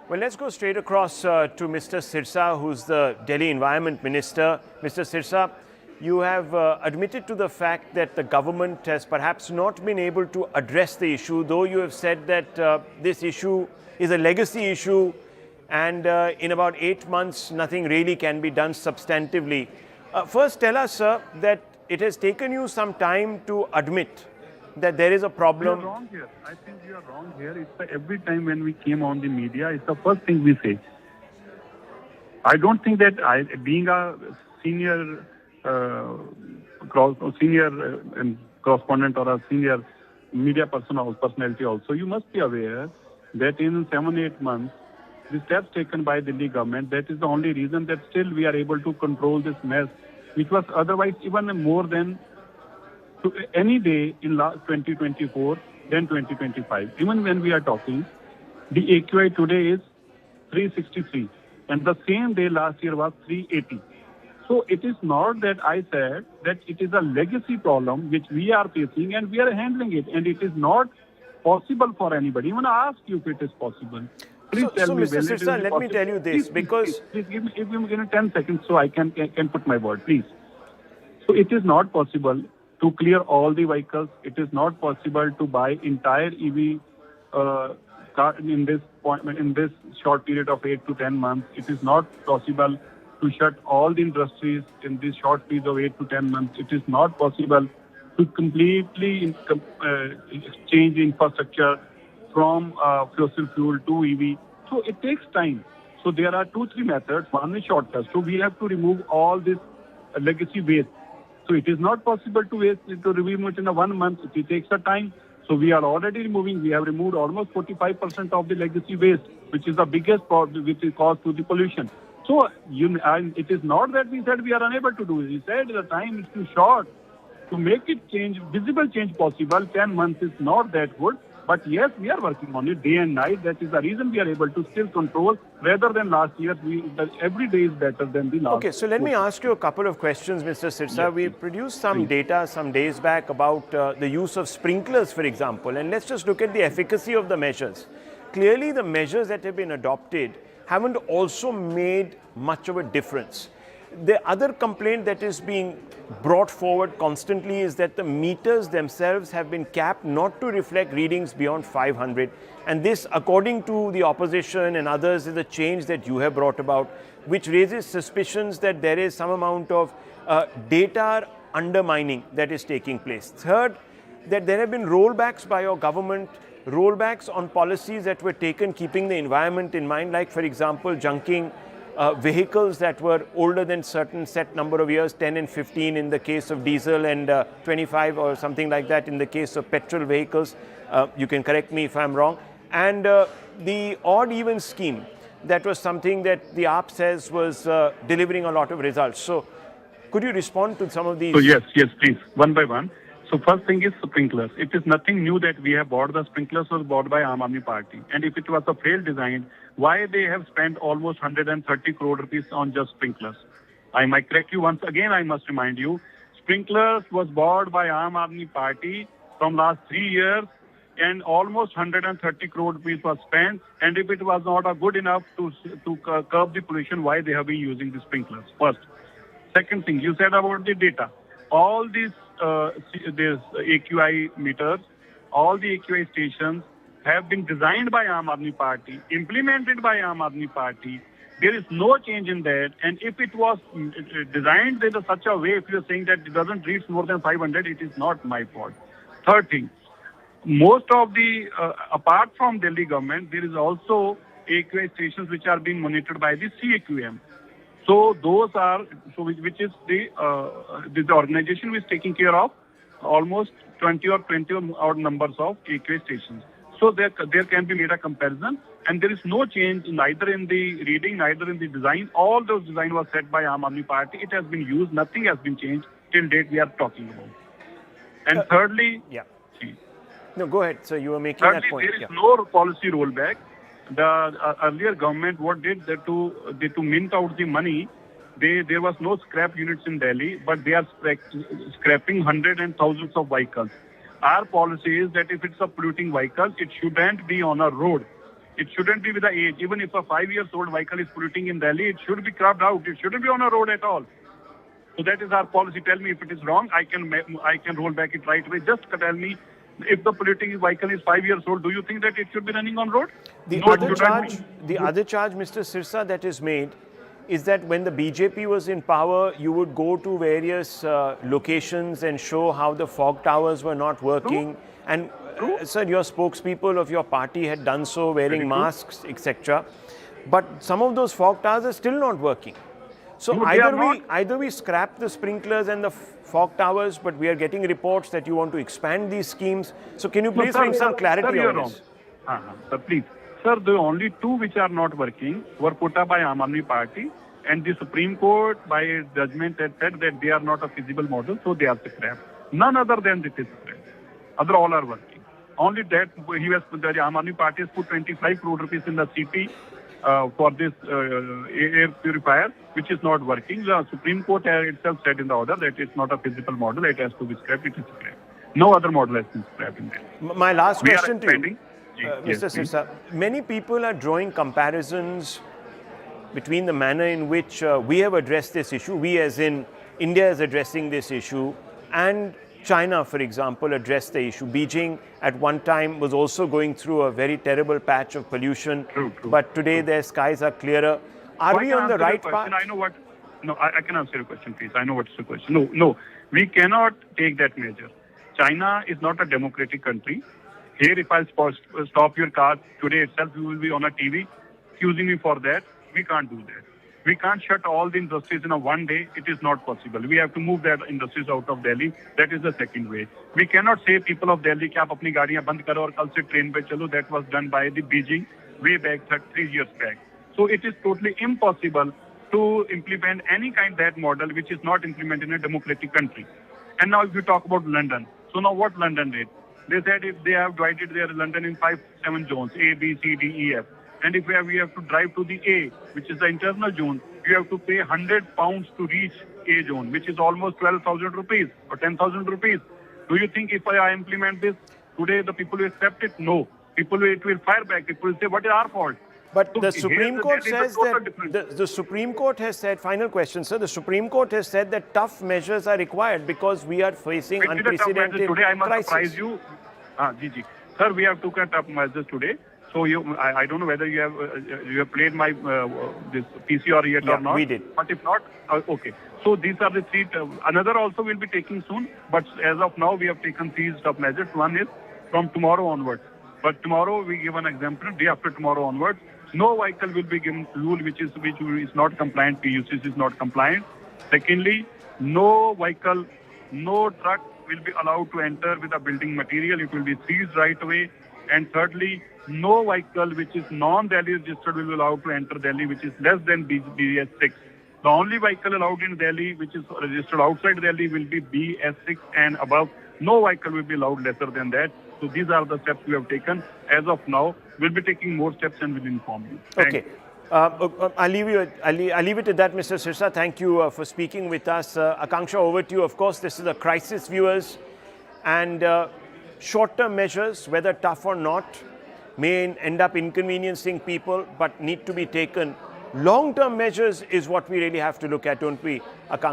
Well, let's go straight across to Mr. Sirsa, who's the Delhi Environment Minister. Mr. Sirsa, you have admitted to the fact that the government has perhaps not been able to address the issue, though you have said that this issue is a legacy issue and in about 8 months, nothing really can be done substantively. First, tell us, sir, that it has taken you some time to admit that there is a problem. You are wrong here. I think you are wrong here. It's every time when we came on the media, it's the first thing we say. I don't think that being a senior correspondent or a senior media personality also, you must be aware that in 7-8 months, the steps taken by the Delhi government, that is the only reason that still we are able to control this mess, which was otherwise even more than any day in 2024 than 2025. Even when we are talking, the AQI today is 363 and the same day last year was 380. So it is not that I said that it is a legacy problem which we are facing and we are handling it, and it is not possible for anybody. Even I ask you if it is possible. Please tell me. Mr. Sirsa, let me tell you this, because... Please give me 10 seconds so I can put my word, please. So it is not possible to clear all the vehicles. It is not possible to buy entire EV car in this short period of 8 to 10 months. It is not possible to shut all the industries in this short period of 8 to 10 months. It is not possible to completely change infrastructure from fossil fuel to EV. So it takes time. So there are 2-3 methods. One is shortcut. So we have to remove all this legacy waste. So it is not possible to remove it in 1 month. It takes a time. So we are already removing. We have removed almost 45% of the legacy waste, which is the biggest problem, which is caused to the pollution. So it is not that we said we are unable to do it. We said the time is too short to make it change, visible change possible. 10 months is not that good. But yes, we are working on it day and night. That is the reason we are able to still control rather than last year. Every day is better than the last. Okay, so let me ask you a couple of questions, Mr. Sirsa. Yes, we produced some data some days back about the use of sprinklers, for example. And let's just look at the efficacy of the measures. Clearly, the measures that have been adopted haven't also made much of a difference. The other complaint that is being brought forward constantly is that the meters themselves have been capped not to reflect readings beyond 500. And this, according to the opposition and others, is a change that you have brought about, which raises suspicions that there is some amount of data undermining that is taking place. Third, that there have been rollbacks by your government, rollbacks on policies that were taken keeping the environment in mind, like, for example, junking vehicles that were older than certain set number of years, 10 and 15 in the case of diesel and 25 or something like that in the case of petrol vehicles. You can correct me if I'm wrong. And the odd-even scheme, that was something that the AAP says was delivering a lot of results. So could you respond to some of these? So yes, please, one by one. So first thing is sprinklers. It is nothing new that we have bought. The sprinklers was bought by Aam Aadmi Party. And if it was a failed design, why they have spent almost 130 crore rupees on just sprinklers? I might correct you once again. I must remind you, sprinklers was bought by Aam Aadmi Party from last 3 years, and almost 130 crore rupees was spent. And if it was not good enough to curb the pollution, why they have been using the sprinklers? First. Second thing, you said about the data. All these AQI meters, all the AQI stations have been designed by Aam Aadmi Party, implemented by Aam Aadmi Party. There is no change in that. And if it was designed in such a way, if you are saying that it doesn't reach more than 500, it is not my fault. Third thing, most of the, apart from Delhi government, there is also AQI stations which are being monitored by the CAQM. So those are, which is the organization which is taking care of almost 20 odd numbers of AQI stations. So there can be made a comparison, and there is no change neither in the reading, neither in the design. All those design was set by Aam Aadmi Party. It has been used. Nothing has been changed till date we are talking about. And thirdly, no, go ahead. So you were making that point. There is no policy rollback. The earlier government, what did they to mint out the money, there was no scrap units in Delhi, but they are scrapping hundreds and thousands of vehicles. Our policy is that if it's a polluting vehicle, it shouldn't be on a road. It shouldn't be with the age. Even if a 5-year-old vehicle is polluting in Delhi, it should be scrubbed out. It shouldn't be on a road at all. So that is our policy. Tell me if it is wrong. I can roll back it right away. Just tell me if the polluting vehicle is 5 years old. Do you think that it should be running on road? The No, it other shouldn't charge, be. the other charge, Mr. Sirsa, that is made is that when the BJP was in power, you would go to various locations and show how the fog towers were not working. And sir, your spokespeople of your party had done so, wearing masks, etc. But some of those fog towers are still not working. So No, they are either we scrap the sprinklers and the fog towers, but we are getting reports that you want to expand these schemes. So can you please bring some clarity on this? Sir, please. Sir, the only two which are not working were put up by Aam Aadmi Party, and the Supreme Court, by a judgment, had said that they are not a feasible model, so they are scrapped. None other than this is scrapped. Other all are working. Only that the Aam Aadmi Party has put 25 crore rupees in the CP for this air purifier, which is not working. The Supreme Court itself said in the order that it's not a feasible model. It has to be scrapped. It is scrapped. No other model has been scrapped in there. My last question to you, Yes, Mr. Sirsa, many people are drawing comparisons between the manner in which we have addressed this issue, we as in India is addressing this issue, and China, for example, addressed the issue. Beijing at one time was also going through a very terrible patch of pollution, but today their skies are clearer. Are we on the right path? I know what. No, I can answer your question, please. I know what's the question. No, we cannot take that measure. China is not a democratic country. Here, if I stop your car today itself, you will be on a TV accusing me for that. We can't do that. We can't shut all the industries in a one day. It is not possible. We have to move that industries out of Delhi. That is the second way. We cannot say people of Delhi कि आप अपनी गाड़ियां बंद करो और कल से train पे चलो. That was done by the Beijing way back 3 years back. So it is totally impossible to implement any kind of that model which is not implemented in a democratic country. And now if you talk about London, so now what London did? They said if they have divided their London in 5-7 zones, A, B, C, D, E, F. And if we have to drive to the A, which is the internal zone, you have to pay £100 to reach A zone, which is almost 12,000 rupees or 10,000 rupees. Do you think if I implement this today, the people will accept it? No. People will fire back. People will say, what is our fault? But so the Supreme Court says that the Supreme Court has said, final question, sir, the Supreme Court has said that tough measures are required because we are facing unprecedented today, I must crisis. surprise you. Gigi. Sir, we have taken tough measures today. So I don't know whether you have played my this PCR yet or not. We did. But if not, okay. So these are the three. Another also will be taking soon. But as of now, we have taken three tough measures. One is from tomorrow onwards. But tomorrow we give an example. Day after tomorrow onwards, no vehicle will be given fuel which is not compliant. PUCs is not compliant. Secondly, no vehicle, no truck will be allowed to enter with a building material. It will be seized right away. And thirdly, no vehicle which is non-Delhi registered will be allowed to enter Delhi, which is less than BS6. The only vehicle allowed in Delhi which is registered outside Delhi will be BS6 and above. No vehicle will be allowed lesser than that. So these are the steps we have taken. As of now, we'll be taking more steps and will inform you. Okay. I'll leave it at that, Mr. Sirsa. Thank you for speaking with us. Akanksha, over to you. Of course, this is a crisis, viewers. And short-term measures, whether tough or not, may end up inconveniencing people, but need to be taken. Long-term measures is what we really have to look at, don't we, Akanksha?